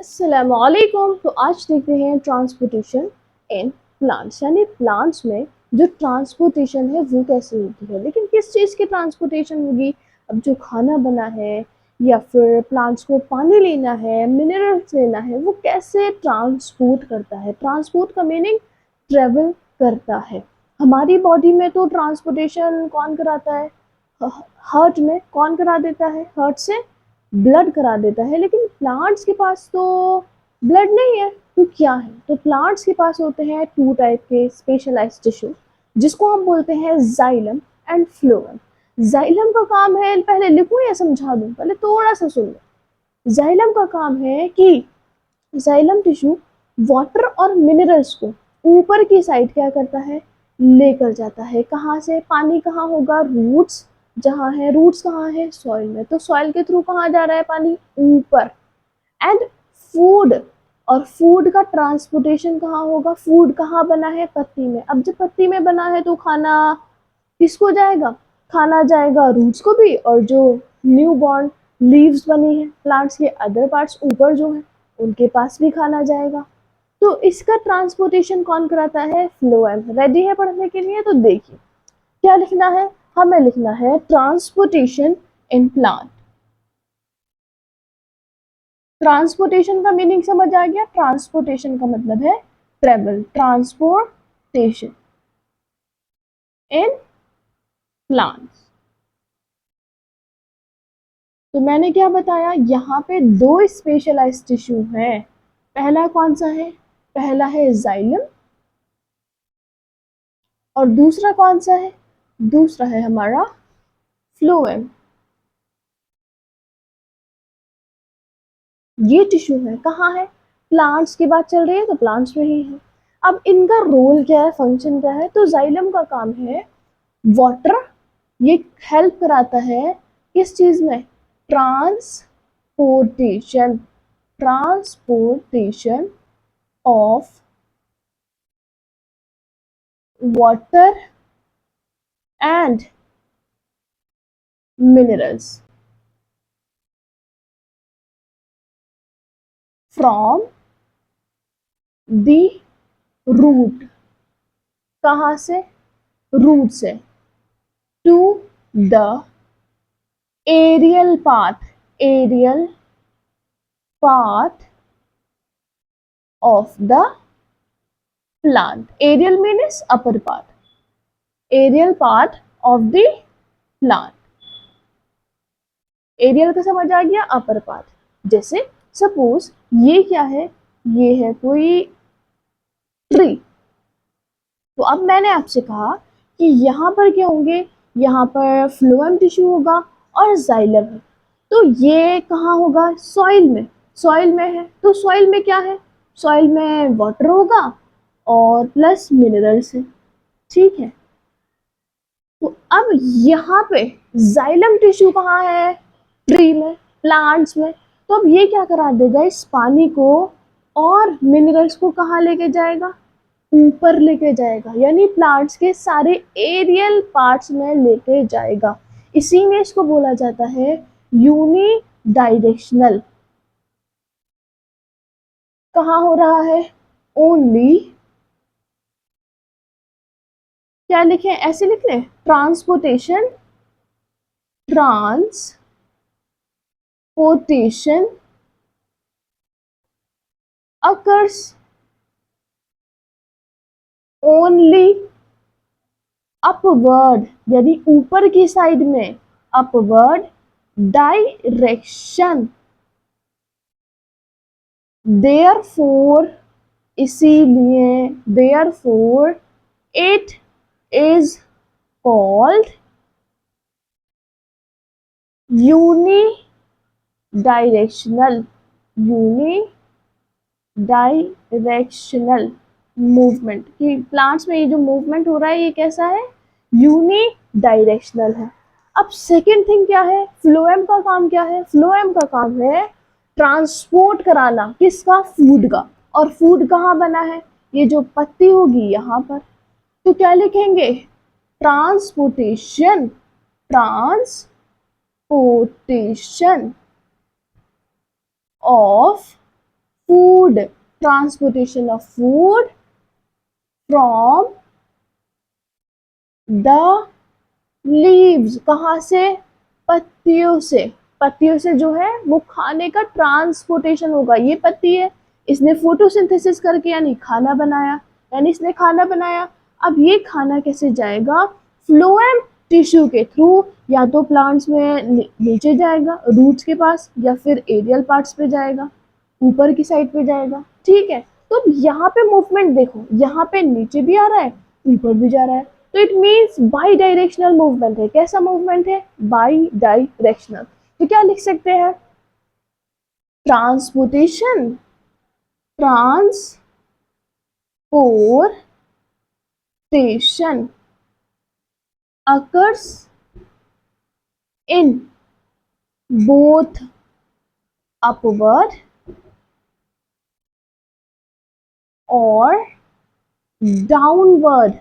अस्सलामुअलैकुम। तो आज देखते हैं ट्रांसपोर्टेशन इन प्लांट्स, यानी प्लांट्स में जो ट्रांसपोर्टेशन है वो कैसे होती है। लेकिन किस चीज़ की ट्रांसपोर्टेशन होगी? अब जो खाना बना है या फिर प्लांट्स को पानी लेना है, मिनरल्स लेना है, वो कैसे ट्रांसपोर्ट करता है। ट्रांसपोर्ट का मीनिंग ट्रेवल करता है। हमारी बॉडी में तो ट्रांसपोर्टेशन कौन कराता है? हार्ट में कौन करा देता है? हार्ट से ब्लड करा देता है। लेकिन प्लांट्स के पास तो ब्लड नहीं है, तो क्या है? तो प्लांट्स के पास होते हैं टू टाइप के स्पेशलाइज्ड टिश्यू, जिसको हम बोलते हैं जाइलम एंड फ्लोएम। जाइलम का काम है, पहले लिखूं या समझा दूं? पहले थोड़ा सा सुन लो। जाइलम का काम है कि जाइलम टिश्यू वाटर और मिनरल्स को ऊपर की साइड क्या करता है? लेकर जाता है। कहाँ से? पानी कहाँ होगा? रूट्स जहाँ है। रूट्स कहाँ है? सॉइल में। तो सॉइल के थ्रू कहाँ जा रहा है पानी? ऊपर। एंड फूड, और फूड का ट्रांसपोर्टेशन कहाँ होगा? फूड कहाँ बना है? पत्ती में। अब जब पत्ती में बना है तो खाना किसको जाएगा? खाना जाएगा रूट्स को भी, और जो न्यू बॉर्न लीव्स बनी है प्लांट्स के अदर पार्ट्स ऊपर जो है उनके पास भी खाना जाएगा। तो इसका ट्रांसपोर्टेशन कौन कराता है? फ्लोएम। रेडी है पढ़ने के लिए? तो देखिए क्या लिखना है। हमें लिखना है ट्रांसपोर्टेशन इन प्लांट। ट्रांसपोर्टेशन का मीनिंग समझ आ गया? ट्रांसपोर्टेशन का मतलब है ट्रेवल। Transportation in plants. तो मैंने क्या बताया? यहाँ पे दो स्पेशलाइज्ड टिश्यू हैं। पहला कौन सा है? पहला है जाइलम, और दूसरा कौन सा है? दूसरा है हमारा फ्लोएम। ये टिश्यू है कहाँ है? प्लांट्स की बात चल रही है तो प्लांट्स में ही है। अब इनका रोल क्या है, फंक्शन क्या है? तो जाइलम का काम है वाटर, ये हेल्प कराता है किस चीज में? Transportation. Transportation of water and minerals from the root. कहाँ से? रूट से। To the aerial path. Aerial path of the plant. Aerial means upper part. Aerial part of the plant. Aerial का समझ आ गया? Upper part. जैसे suppose ये क्या है? ये है कोई ट्री। तो अब मैंने आपसे कहा कि यहाँ पर क्या होंगे? यहाँ पर फ्लोएम टिश्यू होगा और जाइलम है। तो ये कहाँ होगा? सॉइल में। सॉइल में है तो सॉइल में क्या है? सॉइल में वाटर होगा और प्लस मिनरल्स है। ठीक है। तो अब यहाँ पे जाइलम टिश्यू कहाँ है? ट्री में, प्लांट्स में। तो अब ये क्या करा देगा? इस पानी को और मिनरल्स को कहाँ लेके जाएगा? ऊपर लेके जाएगा, यानी प्लांट्स के सारे एरियल पार्ट्स में लेके जाएगा। इसी में इसको बोला जाता है यूनी डायरेक्शनल। कहाँ हो रहा है? ओनली, क्या लिखे? ऐसे लिख लें, transportation. Transportation occurs only upward, यानी ऊपर की साइड में। Upward direction. देयरफॉर, इसीलिए, therefore it is called unidirectional. Unidirectional movement. कि प्लांट्स में ये जो मूवमेंट हो रहा है ये कैसा है? यूनी डायरेक्शनल है। अब सेकेंड थिंग क्या है? फ्लोएम का काम क्या है? फ्लोएम का काम है ट्रांसपोर्ट कराना। किसका? फूड का। और फूड कहाँ बना है? ये जो पत्ती होगी यहाँ पर। तो क्या लिखेंगे? Transportation. Transportation of food, transportation of food from the leaves, कहाँ से, पत्तियों से, पत्तियों से जो है वो खाने का ट्रांसपोर्टेशन होगा। ये पत्ती है, इसने फोटोसिंथेसिस करके यानी खाना बनाया, यानी इसने खाना बनाया। अब ये खाना कैसे जाएगा, फ्लोएम टिश्यू के थ्रू, या तो प्लांट्स में नीचे जाएगा रूट्स के पास, या फिर एरियल पार्ट्स पे जाएगा, ऊपर की साइड पे जाएगा। ठीक है, तो यहाँ पे मूवमेंट देखो, यहाँ पे नीचे भी आ रहा है, ऊपर भी जा रहा है, तो it means by directional movement है। कैसा मूवमेंट है, बाई डायरेक्शनल। तो क्या लिख सकते हैं, transportation, transportation occurs in both upward or downward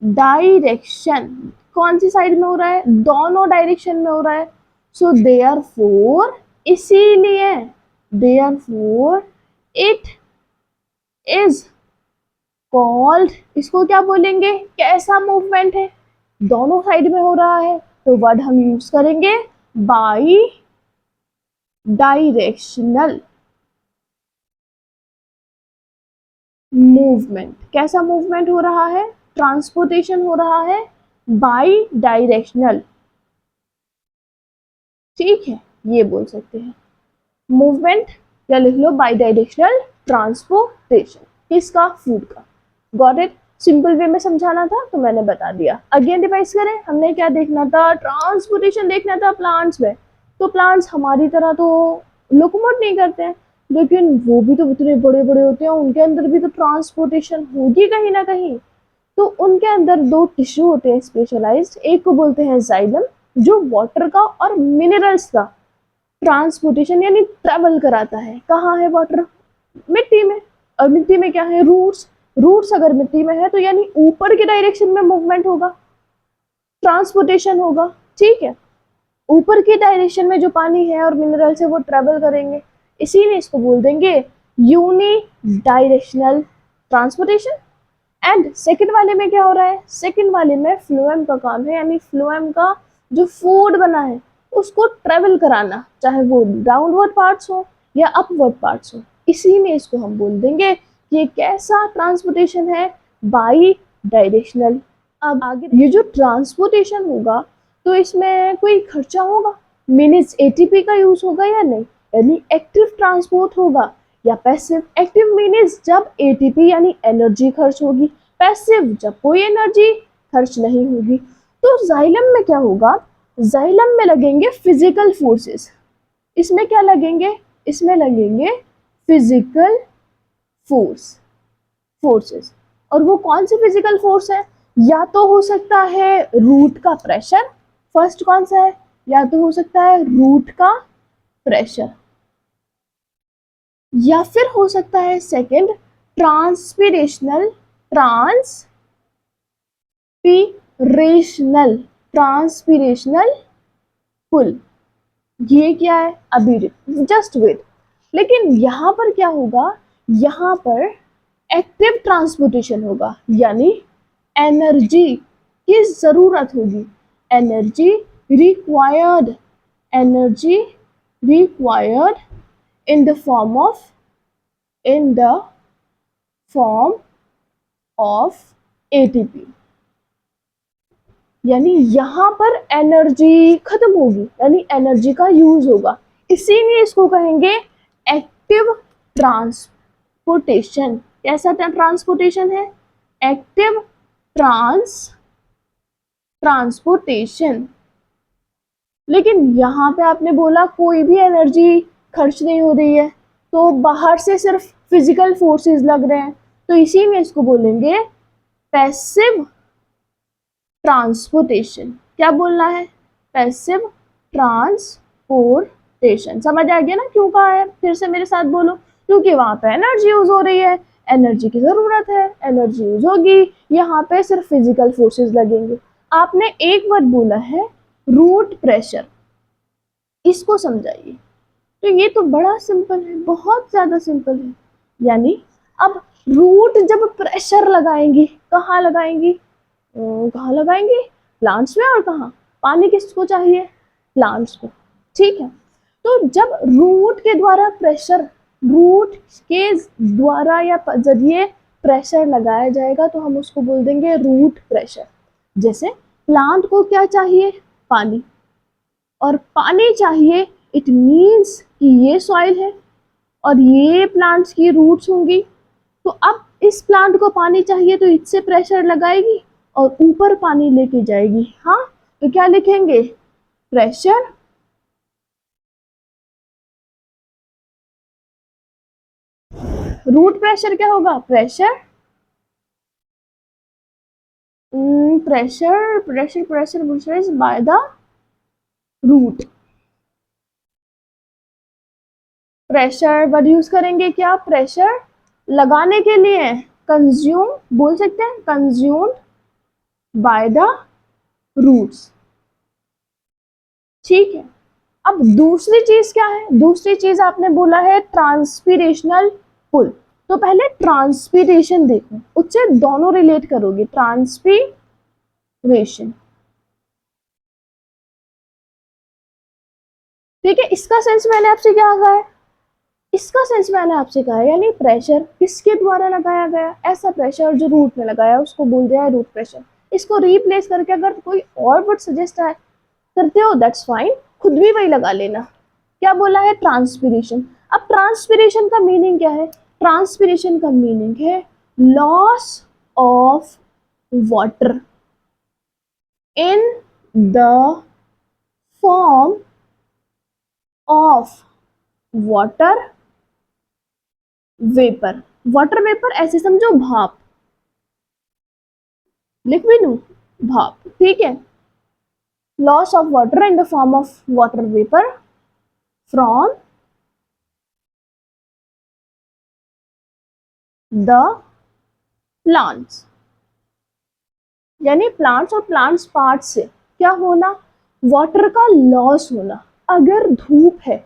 direction. कौन सी साइड में हो रहा है, दोनों डायरेक्शन में हो रहा है। सो देयरफॉर, इसीलिए, देयरफॉर इट इज कॉल्ड, इसको क्या बोलेंगे, कैसा मूवमेंट है, दोनों साइड में हो रहा है, तो वर्ड हम यूज करेंगे बाई डायरेक्शनल मूवमेंट। कैसा मूवमेंट हो रहा है, ट्रांसपोर्टेशन हो रहा है बाई डायरेक्शनल। ठीक है, ये बोल सकते हैं मूवमेंट, या लिख लो बाई डायरेक्शनल ट्रांसपोर्टेशन, किसका, फूड का। गॉट इट, सिंपल वे में समझाना था तो मैंने बता दिया। अगेन रिवाइज करें, हमने क्या देखना था, ट्रांसपोर्टेशन देखना था प्लांट्स में। तो प्लांट्स हमारी तरह तो लोकोमोट नहीं करते हैं, लेकिन वो भी तो इतने बड़े बड़े होते हैं, उनके अंदर भी तो ट्रांसपोर्टेशन होगी कहीं ना कहीं। तो उनके अंदर दो टिश्यू होते हैं स्पेशलाइज्ड, एक को बोलते हैं जाइलम, जो वाटर का और मिनरल्स का ट्रांसपोर्टेशन यानी ट्रेवल कराता है। कहाँ है वाटर, मिट्टी में, और मिट्टी में क्या है, रूट्स। रूट्स अगर मिट्टी में है तो यानी ऊपर के डायरेक्शन में मूवमेंट होगा, ट्रांसपोर्टेशन होगा। ठीक है, ऊपर की डायरेक्शन में जो पानी है और मिनरल्स है वो ट्रेवल करेंगे, इसीलिए इसको बोल देंगे unidirectional transportation. And second वाले में क्या हो रहा है, सेकंड वाले में फ्लोएम का काम है, यानी फ्लोएम का जो फूड बना है उसको ट्रेवल कराना, चाहे वो डाउनवर्ड पार्ट्स हो या अपवर्ड पार्ट्स हो। इसी में इसको हम बोल देंगे कि ये कैसा ट्रांसपोर्टेशन है, बाई डायरेक्शनल। अब आगे ये जो ट्रांसपोर्टेशन होगा तो इसमें कोई खर्चा होगा, मीन्स एटीपी का यूज होगा या नहीं, यानी एक्टिव ट्रांसपोर्ट होगा या पैसिव। एक्टिव मीन्स जब एटीपी यानी एनर्जी खर्च होगी, पैसिव जब कोई एनर्जी खर्च नहीं होगी। तो जाइलम में क्या होगा, जाइलम में लगेंगे फिजिकल फोर्सेस। इसमें क्या लगेंगे, इसमें लगेंगे फिजिकल फोर्सेस। और वो कौन से फिजिकल फोर्स है, या तो हो सकता है रूट का प्रेशर, फर्स्ट कौन सा है, या तो हो सकता है रूट का प्रेशर, या फिर हो सकता है सेकंड ट्रांसपिरेशनल ट्रांसपिरेशनल पुल। ये क्या है, अभी जस्ट वेट। लेकिन यहाँ पर क्या होगा, यहाँ पर एक्टिव ट्रांसपोर्टेशन होगा, यानी एनर्जी की जरूरत होगी, energy required, energy required in the form of ATP। यानी यहाँ पर एनर्जी खत्म होगी, यानी एनर्जी का यूज होगा, इसीलिए इसको कहेंगे एक्टिव ट्रांसपोर्टेशन। कैसा ट्रांसपोर्टेशन है, एक्टिव ट्रांसपोर्टेशन। लेकिन यहाँ पे आपने बोला कोई भी एनर्जी खर्च नहीं हो रही है, तो बाहर से सिर्फ फिजिकल फोर्सेस लग रहे हैं, तो इसी में इसको बोलेंगे पैसिव ट्रांसपोर्टेशन। क्या बोलना है, पैसिव ट्रांसपोर्टेशन। समझ आ गया ना क्यों कहा है, फिर से मेरे साथ बोलो, क्योंकि वहां पे एनर्जी यूज हो रही है, एनर्जी की जरूरत है, एनर्जी यूज होगी, यहाँ पे सिर्फ फिजिकल फोर्सेस लगेंगे। आपने एक वर्ड बोला है रूट प्रेशर, इसको समझाइए। तो ये तो बड़ा सिंपल है, बहुत ज्यादा सिंपल है। यानी अब रूट जब प्रेशर लगाएंगी, कहाँ लगाएंगी? कहाँ लगाएंगी? प्लांट्स में। और कहाँ? पानी किसको चाहिए? प्लांट्स को। ठीक है, तो जब रूट के द्वारा प्रेशर, रूट के द्वारा या जरिए प्रेशर लगाया जाएगा तो हम उसको बोल देंगे रूट प्रेशर। जैसे प्लांट को क्या चाहिए? पानी, और पानी चाहिए, इट मीन्स कि ये सॉइल है और ये प्लांट्स की रूट्स होंगी। तो अब इस प्लांट को पानी चाहिए तो इससे प्रेशर लगाएगी और ऊपर पानी लेके जाएगी। हाँ, तो क्या लिखेंगे? प्रेशर। रूट प्रेशर क्या होगा? Pressure, pressure pressure pressure pressure is by the root. Pressure word use करेंगे क्या? प्रेशर लगाने के लिए कंज्यूम बोल सकते हैं, कंज्यूम्ड बाय द रूट्स। ठीक है, अब दूसरी चीज क्या है? दूसरी चीज आपने बोला है ट्रांसपीरेशनल पुल। तो पहले ट्रांसपीरेशन देखो, उससे दोनों रिलेट करोगे। ट्रांसपीरेशन, ठीक है, इसका सेंस मैंने आपसे क्या कहा है? इसका सेंस मैंने आपसे कहा है, यानी प्रेशर किसके द्वारा लगाया गया? ऐसा प्रेशर जो रूट में लगाया उसको बोल दिया है रूट प्रेशर। इसको रिप्लेस करके अगर कोई और वर्ड सजेस्ट है करते हो, दैट्स फाइन, खुद भी वही लगा लेना। क्या बोला है? ट्रांसपीरेशन। अब ट्रांसपीरेशन का मीनिंग क्या है? ट्रांसपीरेशन का मीनिंग है loss of water in the form of water vapour. Water vapour ऐसे समझो भाप, लिख भी लू, भाप। ठीक है, loss of water in the form of water vapour from the plants. यानी प्लांट्स और प्लांट्स पार्ट से क्या होना? वाटर का लॉस होना। अगर धूप है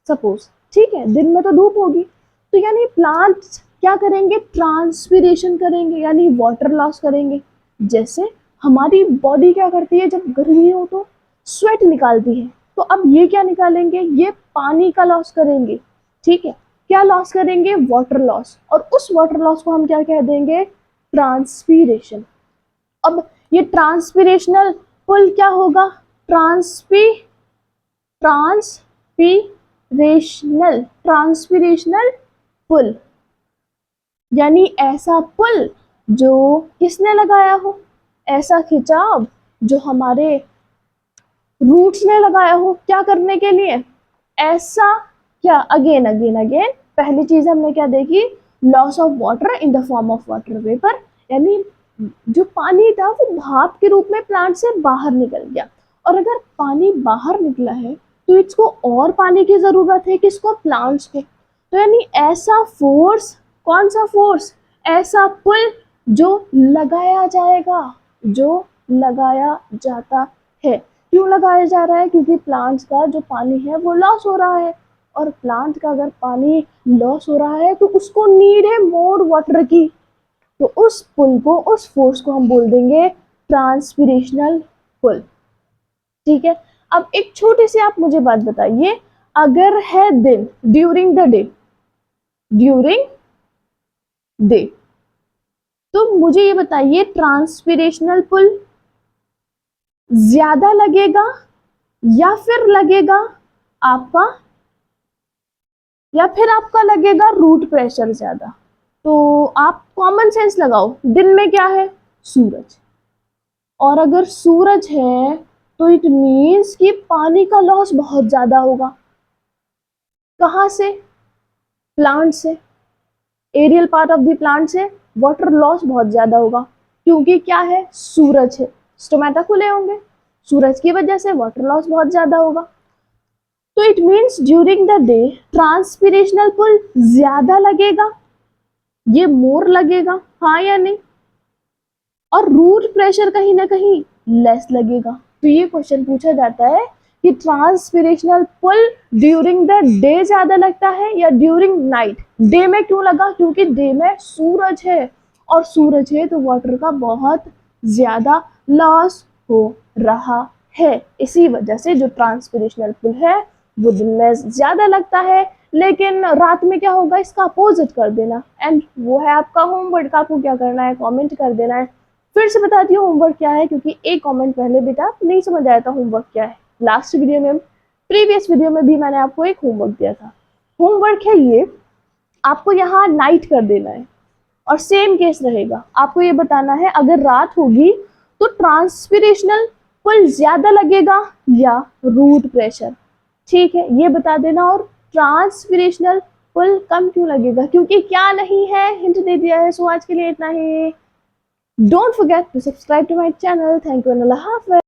सपोज, ठीक है, दिन में तो धूप होगी, तो यानी प्लांट्स क्या करेंगे? ट्रांसपीरेशन करेंगे, यानी वाटर लॉस करेंगे। जैसे हमारी बॉडी क्या करती है जब गर्मी हो तो स्वेट निकालती है, तो अब ये क्या निकालेंगे? ये पानी का लॉस करेंगे। ठीक है, क्या लॉस करेंगे? Water loss. और उस वाटर लॉस को हम क्या कह देंगे? ट्रांसपीरेशन। अब ये ट्रांसपीरेशनल पुल क्या होगा? ट्रांसपीरेशनल पुल, यानी ऐसा पुल जो किसने लगाया हो? ऐसा खिंचाव जो हमारे रूट्स ने लगाया हो। क्या करने के लिए? ऐसा क्या? अगेन अगेन अगेन, पहली चीज हमने क्या देखी? Loss of water in the form of water vapour, यानी जो पानी था वो भाप के रूप में प्लांट से बाहर निकल गया। और अगर पानी बाहर निकला है तो इसको और पानी की जरूरत है, किसको? प्लांट्स को। तो यानी ऐसा फोर्स, कौन सा फोर्स? ऐसा पुल जो लगाया जाएगा, जो लगाया जाता है। क्यों लगाया जा रहा है? क्योंकि प्लांट्स का जो पानी है वो लॉस हो रहा है, और प्लांट का अगर पानी लॉस हो रहा है तो उसको नीड है मोर वाटर की। तो उस पुल को, उस फोर्स को हम बोल देंगे ट्रांसपीरेशनल पुल। ठीक है, अब एक छोटी सी आप मुझे बात बताइए, अगर है दिन, during the day, during day, तो मुझे ये बताइए ट्रांसपीरेशनल पुल ज्यादा लगेगा या फिर लगेगा आपका, या फिर आपका लगेगा रूट प्रेशर ज्यादा? तो आप कॉमन सेंस लगाओ, दिन में क्या है? सूरज। और अगर सूरज है तो इट मीन्स कि पानी का लॉस बहुत ज्यादा होगा। कहां से? प्लांट से, aerial part of the plant से वाटर लॉस बहुत ज्यादा होगा, क्योंकि क्या है? सूरज है, स्टोमेटा खुले होंगे, सूरज की वजह से वाटर लॉस बहुत ज्यादा होगा। तो it means during the day transpirational pull ज्यादा लगेगा, ये मोर लगेगा, हाँ या नहीं? और रूट प्रेशर कहीं ना कहीं लेस लगेगा। तो ये क्वेश्चन पूछा जाता है कि ट्रांसपिरेशनल पुल ड्यूरिंग द डे ज्यादा लगता है या ड्यूरिंग नाइट। डे में क्यों लगा? क्योंकि डे में सूरज है, और सूरज है तो वाटर का बहुत ज्यादा लॉस हो रहा है। इसी वजह से जो ट्रांसपिरेशनल पुल है वो दिन में ज्यादा लगता है, लेकिन रात में क्या होगा, इसका अपोजिट कर देना। एंड वो है आपका होमवर्क। आपको क्या करना है, कमेंट कर देना है। फिर से बताती हूँ होमवर्क क्या है, क्योंकि एक कमेंट पहले भी था, नहीं समझ आया था होमवर्क क्या है। लास्ट वीडियो में, प्रीवियस वीडियो में भी मैंने आपको एक होमवर्क दिया था। होमवर्क है ये, आपको यहाँ नाइट कर देना है और सेम केस रहेगा। आपको ये बताना है अगर रात होगी तो ट्रांसपिरेशनल पुल ज्यादा लगेगा या रूट प्रेशर। ठीक है, ये बता देना। और ट्रांसपिरेशनल पुल कम क्यों लगेगा, क्योंकि क्या नहीं है, हिंट दे दिया है। सो आज के लिए इतना ही। Don't forget to subscribe to my channel. Thank you and अल्लाह हाफ़िज़।